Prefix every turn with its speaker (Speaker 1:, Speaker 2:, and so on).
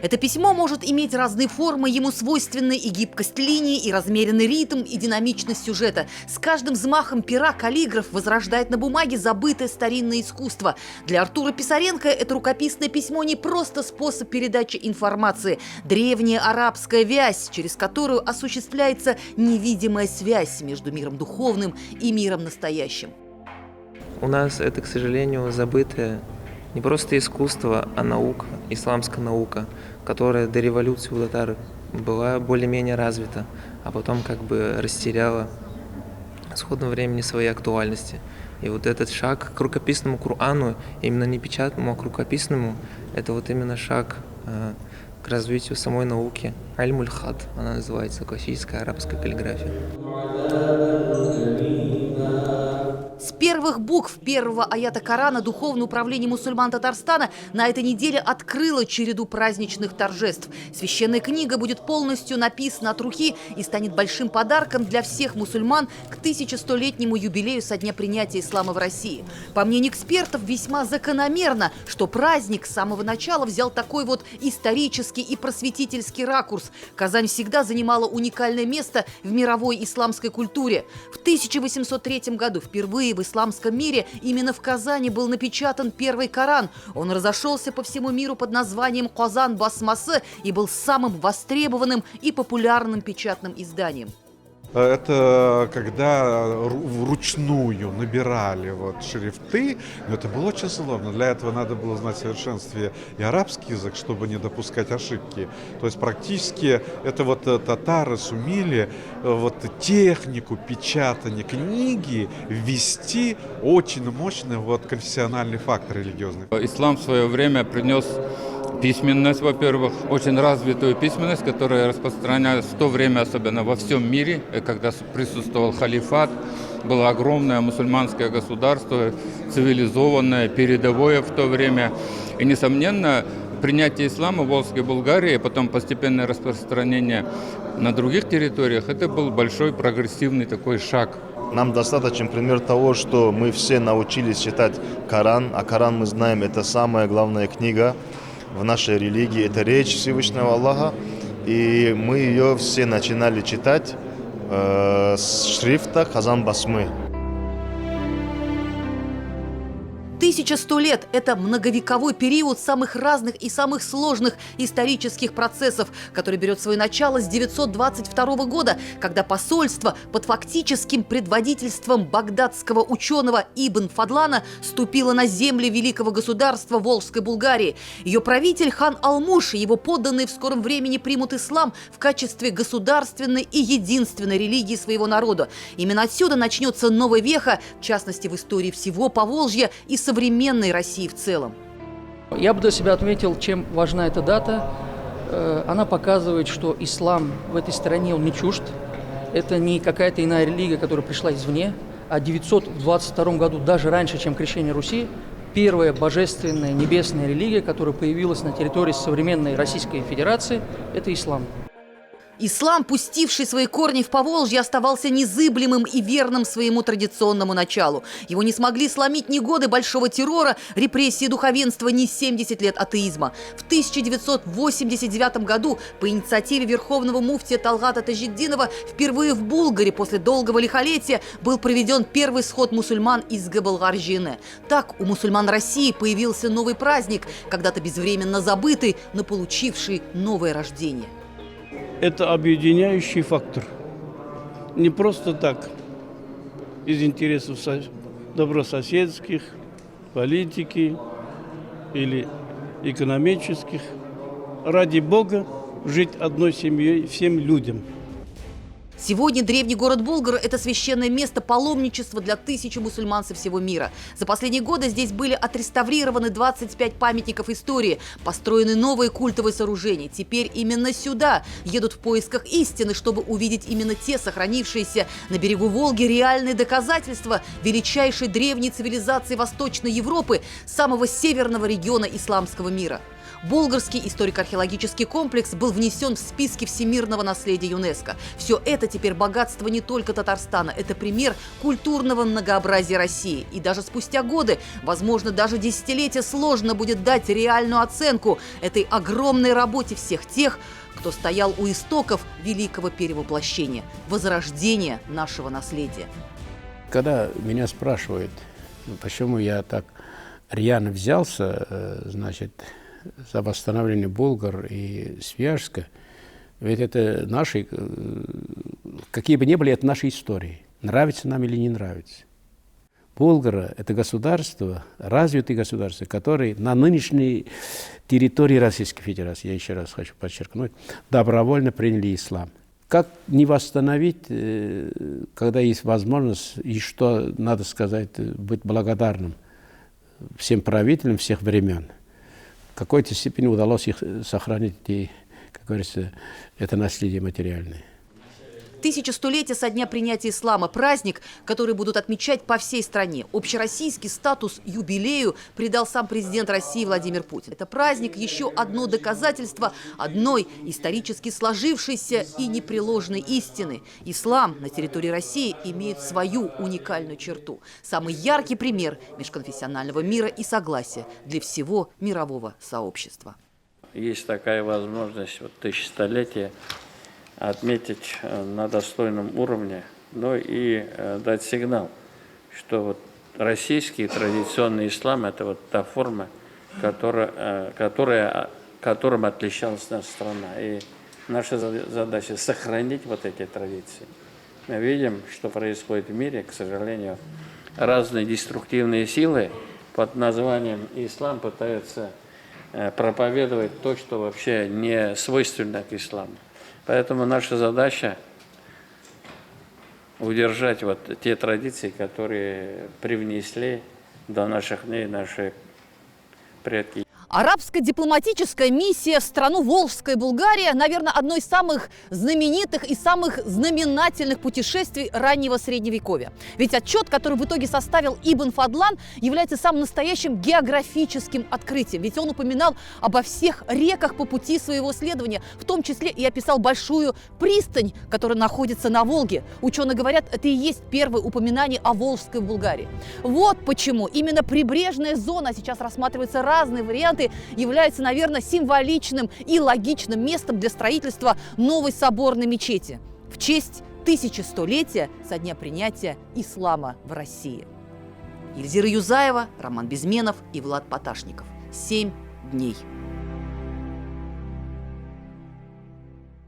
Speaker 1: Это письмо может иметь разные формы, ему свойственны и гибкость линии, и размеренный ритм, и динамичность сюжета. С каждым взмахом пера каллиграф возрождает на бумаге забытое старинное искусство. Для Артура Писаренко это рукописное письмо не просто способ передачи информации. Древняя арабская вязь, через которую осуществляется невидимая связь между миром духовным и миром настоящим.
Speaker 2: У нас это, к сожалению, забытое не просто искусство, а наука, исламская наука, которая до революции у татар была более-менее развита, а потом как бы растеряла с ходом времени своей актуальности. И вот этот шаг к рукописному Корану, именно не печатному, а к рукописному, это вот именно шаг к развитию самой науки. Аль-Мульхат, она называется, классическая арабская каллиграфия.
Speaker 1: С первых букв первого аята Корана Духовное управление мусульман Татарстана на этой неделе открыло череду праздничных торжеств. Священная книга будет полностью написана от руки и станет большим подарком для всех мусульман к 1100-летнему юбилею со дня принятия ислама в России. По мнению экспертов, весьма закономерно, что праздник с самого начала взял такой вот исторический и просветительский ракурс. Казань всегда занимала уникальное место в мировой исламской культуре. В 1803 году впервые в исламском мире именно в Казани был напечатан первый Коран. Он разошелся по всему миру под названием «Казан Басмасы» и был самым востребованным и популярным печатным изданием.
Speaker 3: Это когда вручную набирали вот шрифты, но это было очень сложно. Для этого надо было знать в совершенстве и арабский язык, чтобы не допускать ошибки. То есть практически это вот татары сумели вот технику печатания книги ввести очень мощный вот конфессиональный фактор религиозный.
Speaker 4: Ислам в свое время принес письменность, во-первых, очень развитую письменность, которая распространялась в то время, особенно во всем мире, когда присутствовал халифат, было огромное мусульманское государство, цивилизованное, передовое в то время. И, несомненно, принятие ислама в Волжской Булгарии, потом постепенное распространение на других территориях, это был большой прогрессивный такой шаг.
Speaker 5: Нам достаточно пример того, что мы все научились читать Коран, а Коран, мы знаем, это самая главная книга в нашей религии, это речь Всевышнего Аллаха, и мы ее все начинали читать с шрифта Казан Басмы.
Speaker 1: 1100 лет – это многовековой период самых разных и самых сложных исторических процессов, который берет свое начало с 922 года, когда посольство под фактическим предводительством багдадского ученого Ибн Фадлана ступило на земли великого государства Волжской Булгарии. Ее правитель хан Алмуш и его подданные в скором времени примут ислам в качестве государственной и единственной религии своего народа. Именно отсюда начнется новая веха, в частности в истории всего Поволжья и современной России в целом.
Speaker 6: Я бы для себя отметил, чем важна эта дата. Она показывает, что ислам в этой стране, он не чужд. Это не какая-то иная религия, которая пришла извне. А в 922 году, даже раньше, чем крещение Руси, первая божественная небесная религия, которая появилась на территории современной Российской Федерации, это ислам.
Speaker 1: Ислам, пустивший свои корни в Поволжье, оставался незыблемым и верным своему традиционному началу. Его не смогли сломить ни годы большого террора, репрессии духовенства, ни 70 лет атеизма. В 1989 году по инициативе верховного муфтия Талгата Тажиддинова впервые в Булгаре после долгого лихолетия был проведен первый сход мусульман из Габалгар-Жине. Так у мусульман России появился новый праздник, когда-то безвременно забытый, но получивший новое рождение.
Speaker 7: Это объединяющий фактор. Не просто так, из интересов добрососедских, политики или экономических. Ради Бога жить одной семьей всем людям.
Speaker 1: Сегодня древний город Булгар – это священное место паломничества для тысяч мусульман со всего мира. За последние годы здесь были отреставрированы 25 памятников истории, построены новые культовые сооружения. Теперь именно сюда едут в поисках истины, чтобы увидеть именно те сохранившиеся на берегу Волги реальные доказательства величайшей древней цивилизации Восточной Европы, самого северного региона исламского мира. Болгарский историко-археологический комплекс был внесен в списки всемирного наследия ЮНЕСКо. Все это теперь богатство не только Татарстана. Это пример культурного многообразия России. И даже спустя годы, возможно, даже десятилетия, сложно будет дать реальную оценку этой огромной работе всех тех, кто стоял у истоков великого перевоплощения, возрождения нашего наследия.
Speaker 8: Когда меня спрашивают, почему я так рьяно взялся, значит, за восстановление Болгар и Свияжска, ведь это наши, какие бы ни были, это наши истории. Нравится нам или не нравится. Болгара – это государство, развитое государство, которое на нынешней территории Российской Федерации, я еще раз хочу подчеркнуть, добровольно приняли ислам. Как не восстановить, когда есть возможность, и что, надо сказать, быть благодарным всем правителям всех времен. В какой-то степени удалось их сохранить, и, как говорится, это наследие материальное.
Speaker 1: 1100-летие со дня принятия ислама – праздник, который будут отмечать по всей стране. Общероссийский статус юбилею придал сам президент России Владимир Путин. Это праздник – еще одно доказательство одной исторически сложившейся и непреложной истины. Ислам на территории России имеет свою уникальную черту. Самый яркий пример межконфессионального мира и согласия для всего мирового сообщества.
Speaker 9: Есть такая возможность, вот 1100-летие, отметить на достойном уровне, но и дать сигнал, что вот российский традиционный ислам – это вот та форма, которым отличалась наша страна. И наша задача – сохранить вот эти традиции. Мы видим, что происходит в мире, к сожалению, разные деструктивные силы под названием ислам пытаются проповедовать то, что вообще не свойственно к исламу. Поэтому наша задача удержать вот те традиции, которые привнесли до наших дней наши предки.
Speaker 1: Арабская дипломатическая миссия в страну Волжская Булгария, наверное, одно из самых знаменитых и самых знаменательных путешествий раннего Средневековья. Ведь отчет, который в итоге составил Ибн Фадлан, является самым настоящим географическим открытием. Ведь он упоминал обо всех реках по пути своего следования, в том числе и описал большую пристань, которая находится на Волге. Ученые говорят, это и есть первое упоминание о Волжской Булгарии. Вот почему именно прибрежная зона, сейчас рассматриваются разные варианты, является, наверное, символичным и логичным местом для строительства новой соборной мечети в честь 1100-летия со дня принятия ислама в России. Ильзира Юзаева, Роман Безменов и Влад Поташников. 7 дней.